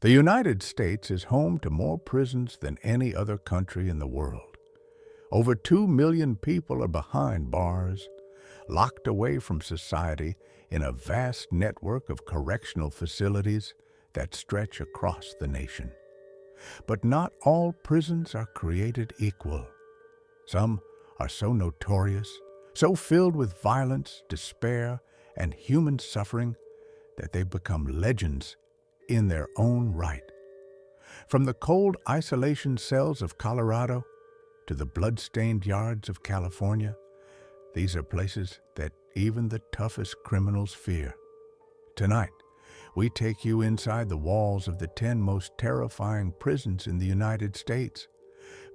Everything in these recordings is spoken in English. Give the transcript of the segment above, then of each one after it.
The United States is home to more prisons than any other country in the world. Over 2 million people are behind bars, locked away from society in a vast network of correctional facilities that stretch across the nation. But not all prisons are created equal. Some are so notorious, so filled with violence, despair, and human suffering that they become legends in their own right. From the cold isolation cells of Colorado to the blood-stained yards of California, these are places that even the toughest criminals fear. Tonight, we take you inside the walls of the 10 most terrifying prisons in the United States,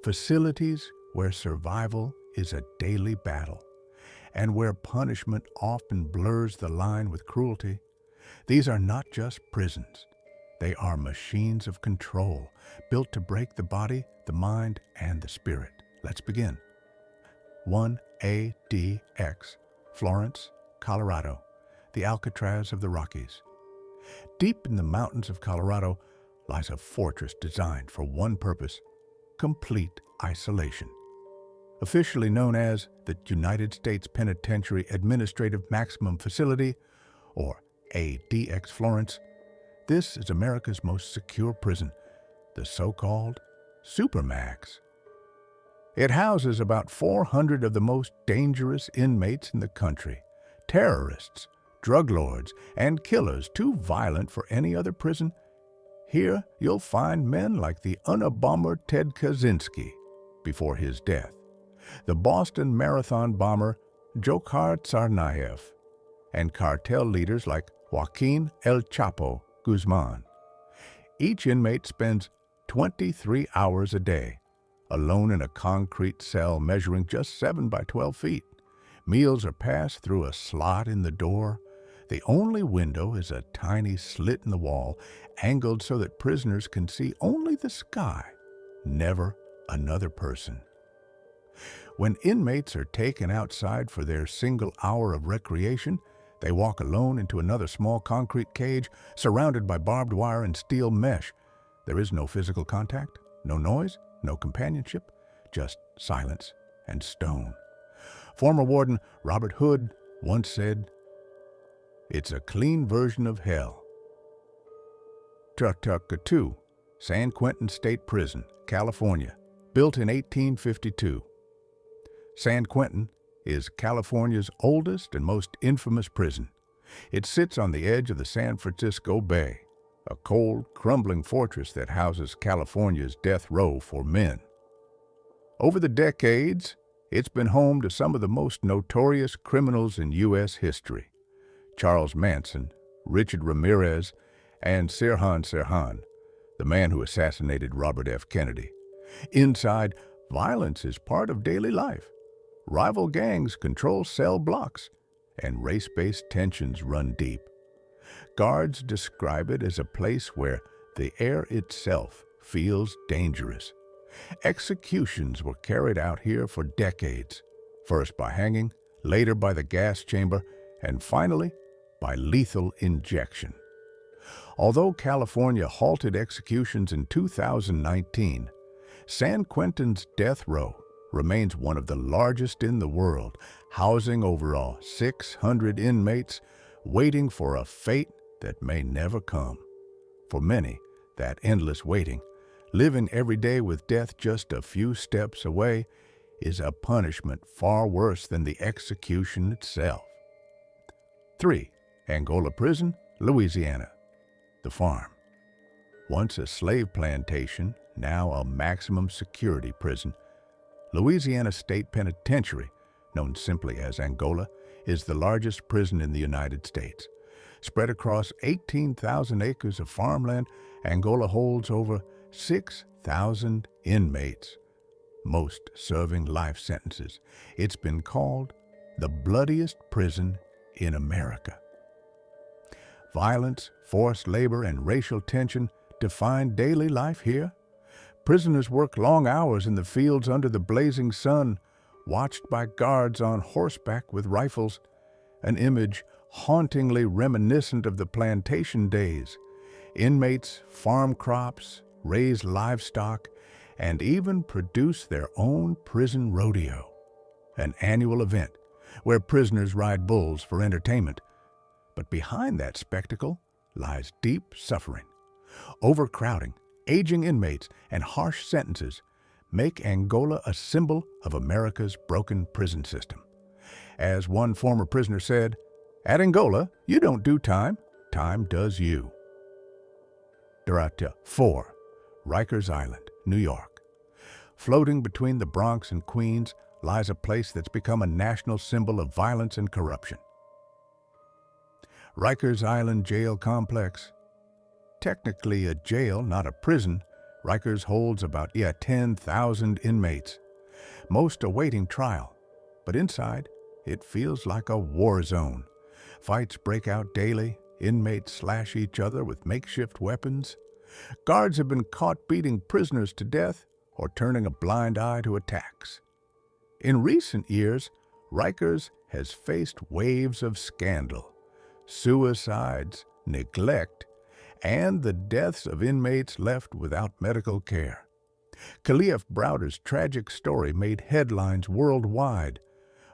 facilities where survival is a daily battle, and where punishment often blurs the line with cruelty. These are not just prisons. They are machines of control, built to break the body, the mind, and the spirit. Let's begin. 1ADX, Florence, Colorado, the Alcatraz of the Rockies. Deep in the mountains of Colorado lies a fortress designed for one purpose: complete isolation. Officially known as the United States Penitentiary Administrative Maximum Facility, or ADX Florence, this is America's most secure prison, the so-called Supermax. It houses about 400 of the most dangerous inmates in the country, terrorists, drug lords, and killers too violent for any other prison. Here you'll find men like the Unabomber Ted Kaczynski before his death, the Boston Marathon bomber Dzhokhar Tsarnaev, and cartel leaders like Joaquin El Chapo Guzman. Each inmate spends 23 hours a day, alone in a concrete cell measuring just 7 by 12 feet. Meals are passed through a slot in the door. The only window is a tiny slit in the wall, angled so that prisoners can see only the sky, never another person. When inmates are taken outside for their single hour of recreation, they walk alone into another small concrete cage surrounded by barbed wire and steel mesh. There is no physical contact, no noise, no companionship, just silence and stone. Former warden Robert Hood once said, "It's a clean version of hell." Tuckatuck, San Quentin State Prison, California, built in 1852. San Quentin is California's oldest and most infamous prison. It sits on the edge of the San Francisco Bay, a cold, crumbling fortress that houses California's death row for men. Over the decades, it's been home to some of the most notorious criminals in U.S. history: Charles Manson, Richard Ramirez, and Sirhan, the man who assassinated Robert F. Kennedy. Inside, violence is part of daily life. Rival gangs control cell blocks, and race-based tensions run deep. Guards describe it as a place where the air itself feels dangerous. Executions were carried out here for decades, first by hanging, later by the gas chamber, and finally by lethal injection. Although California halted executions in 2019, San Quentin's death row remains one of the largest in the world, housing over 600 inmates waiting for a fate that may never come. For many, that endless waiting, living every day with death just a few steps away, is a punishment far worse than the execution itself. 3. Angola Prison, Louisiana. The Farm. Once a slave plantation, now a maximum security prison, Louisiana State Penitentiary, known simply as Angola, is the largest prison in the United States. Spread across 18,000 acres of farmland, Angola holds over 6,000 inmates, most serving life sentences. It's been called the bloodiest prison in America. Violence, forced labor, and racial tension define daily life here. Prisoners work long hours in the fields under the blazing sun, watched by guards on horseback with rifles, an image hauntingly reminiscent of the plantation days. Inmates farm crops, raise livestock, and even produce their own prison rodeo, an annual event where prisoners ride bulls for entertainment. But behind that spectacle lies deep suffering. Overcrowding, aging inmates, and harsh sentences make Angola a symbol of America's broken prison system. As one former prisoner said, "At Angola, you don't do time, time does you." Durata 4, Rikers Island, New York. Floating between the Bronx and Queens lies a place that's become a national symbol of violence and corruption. Rikers Island Jail Complex. Technically a jail, not a prison, Rikers holds about 10,000 inmates, most awaiting trial. But inside, it feels like a war zone. Fights break out daily, inmates slash each other with makeshift weapons. Guards have been caught beating prisoners to death or turning a blind eye to attacks. In recent years, Rikers has faced waves of scandal, suicides, neglect, and the deaths of inmates left without medical care. Khalif Browder's tragic story made headlines worldwide.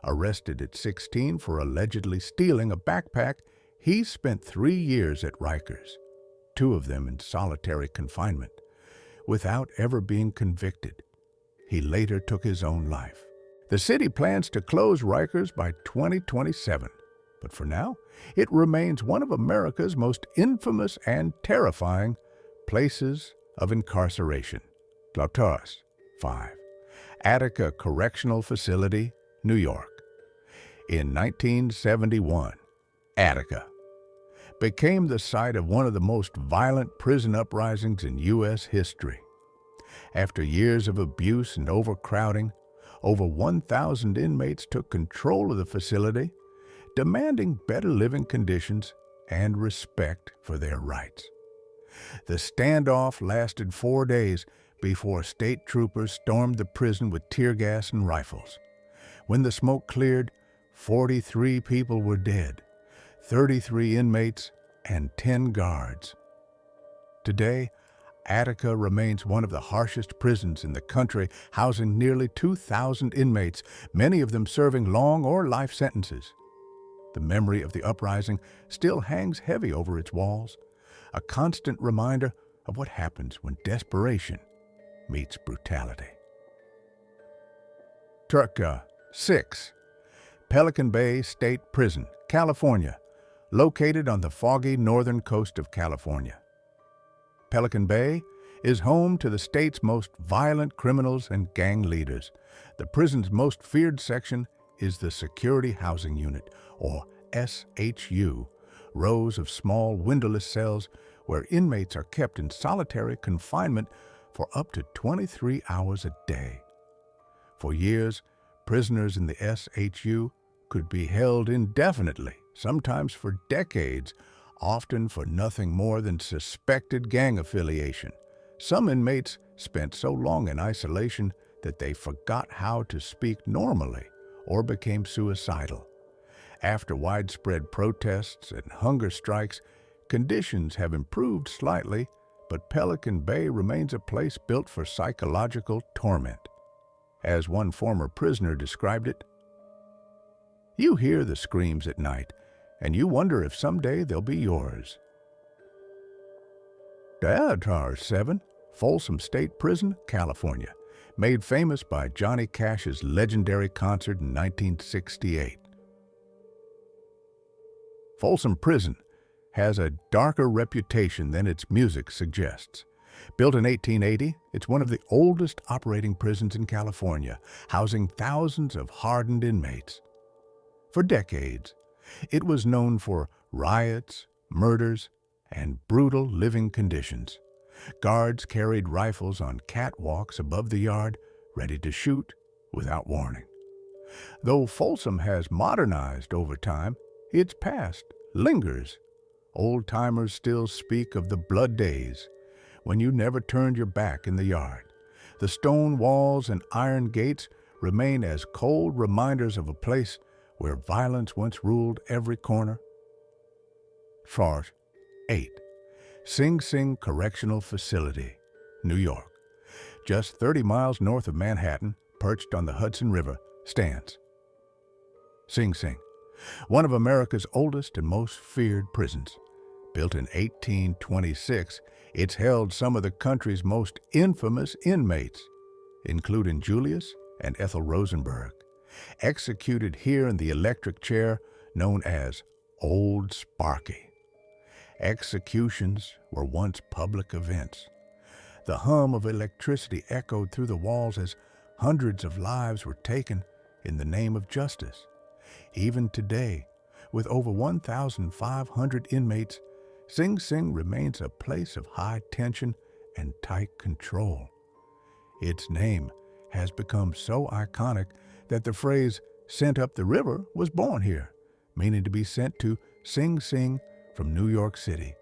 Arrested at 16 for allegedly stealing a backpack, he spent 3 years at Rikers, 2 of them in solitary confinement, without ever being convicted. He later took his own life. The city plans to close Rikers by 2027, but for now, it remains one of America's most infamous and terrifying places of incarceration. Notorious 5, Attica Correctional Facility, New York. In 1971, Attica became the site of one of the most violent prison uprisings in U.S. history. After years of abuse and overcrowding, over 1,000 inmates took control of the facility, demanding better living conditions and respect for their rights. The standoff lasted 4 days before state troopers stormed the prison with tear gas and rifles. When the smoke cleared, 43 people were dead, 33 inmates, and 10 guards. Today, Attica remains one of the harshest prisons in the country, housing nearly 2,000 inmates, many of them serving long or life sentences. The memory of the uprising still hangs heavy over its walls, a constant reminder of what happens when desperation meets brutality. Turca 6, Pelican Bay State Prison, California, located on the foggy northern coast of California. Pelican Bay is home to the state's most violent criminals and gang leaders. The prison's most feared section is the Security Housing Unit, or SHU, rows of small windowless cells where inmates are kept in solitary confinement for up to 23 hours a day. For years, prisoners in the SHU could be held indefinitely, sometimes for decades, often for nothing more than suspected gang affiliation. Some inmates spent so long in isolation that they forgot how to speak normally or became suicidal. After widespread protests and hunger strikes, conditions have improved slightly, but Pelican Bay remains a place built for psychological torment. As one former prisoner described it, "You hear the screams at night, and you wonder if someday they'll be yours." Durata 7, Folsom State Prison, California, made famous by Johnny Cash's legendary concert in 1968. Folsom Prison has a darker reputation than its music suggests. Built in 1880, it's one of the oldest operating prisons in California, housing thousands of hardened inmates. For decades, it was known for riots, murders, and brutal living conditions. Guards carried rifles on catwalks above the yard, ready to shoot without warning. Though Folsom has modernized over time, its past lingers. Old-timers still speak of the blood days, when you never turned your back in the yard. The stone walls and iron gates remain as cold reminders of a place where violence once ruled every corner. Farce 8, Sing Sing Correctional Facility, New York, just 30 miles north of Manhattan, perched on the Hudson River, stands. Sing Sing, one of America's oldest and most feared prisons. Built in 1826, it's held some of the country's most infamous inmates, including Julius and Ethel Rosenberg, executed here in the electric chair known as Old Sparky. Executions were once public events. The hum of electricity echoed through the walls as hundreds of lives were taken in the name of justice. Even today, with over 1,500 inmates, Sing Sing remains a place of high tension and tight control. Its name has become so iconic that the phrase "sent up the river" was born here, meaning to be sent to Sing Sing from New York City.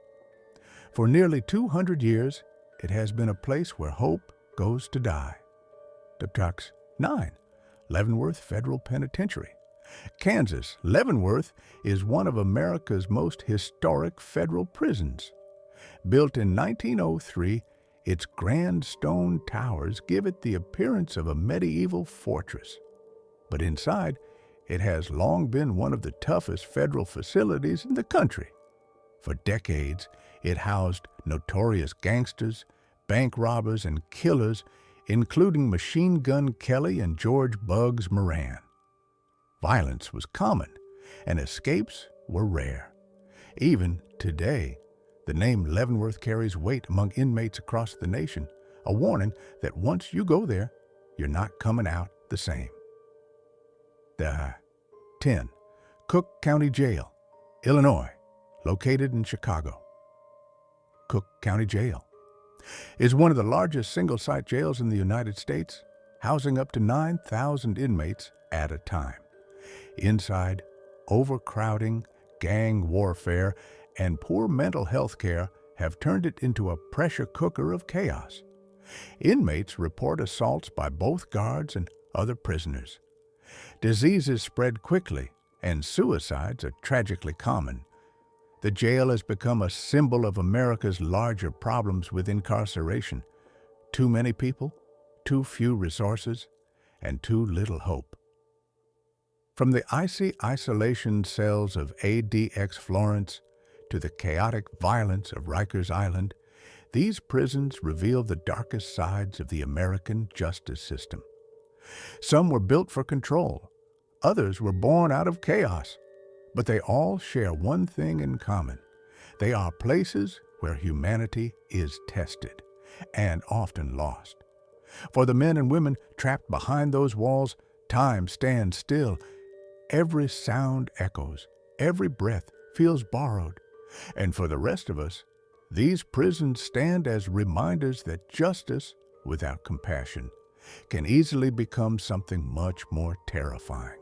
For nearly 200 years, it has been a place where hope goes to die. Duptox 9, Leavenworth Federal Penitentiary. Kansas, Leavenworth is one of America's most historic federal prisons. Built in 1903, its grand stone towers give it the appearance of a medieval fortress. But inside, it has long been one of the toughest federal facilities in the country. For decades, it housed notorious gangsters, bank robbers, and killers, including Machine Gun Kelly and George Bugs Moran. Violence was common, and escapes were rare. Even today, the name Leavenworth carries weight among inmates across the nation, a warning that once you go there, you're not coming out the same. 10. Cook County Jail, Illinois, located in Chicago. Cook County Jail is one of the largest single-site jails in the United States, housing up to 9,000 inmates at a time. Inside, overcrowding, gang warfare, and poor mental health care have turned it into a pressure cooker of chaos. Inmates report assaults by both guards and other prisoners. Diseases spread quickly, and suicides are tragically common. The jail has become a symbol of America's larger problems with incarceration. Too many people, too few resources, and too little hope. From the icy isolation cells of ADX Florence to the chaotic violence of Rikers Island, these prisons reveal the darkest sides of the American justice system. Some were built for control, others were born out of chaos, but they all share one thing in common. They are places where humanity is tested and often lost. For the men and women trapped behind those walls, time stands still. Every sound echoes, every breath feels borrowed. And for the rest of us, these prisons stand as reminders that justice, without compassion, can easily become something much more terrifying.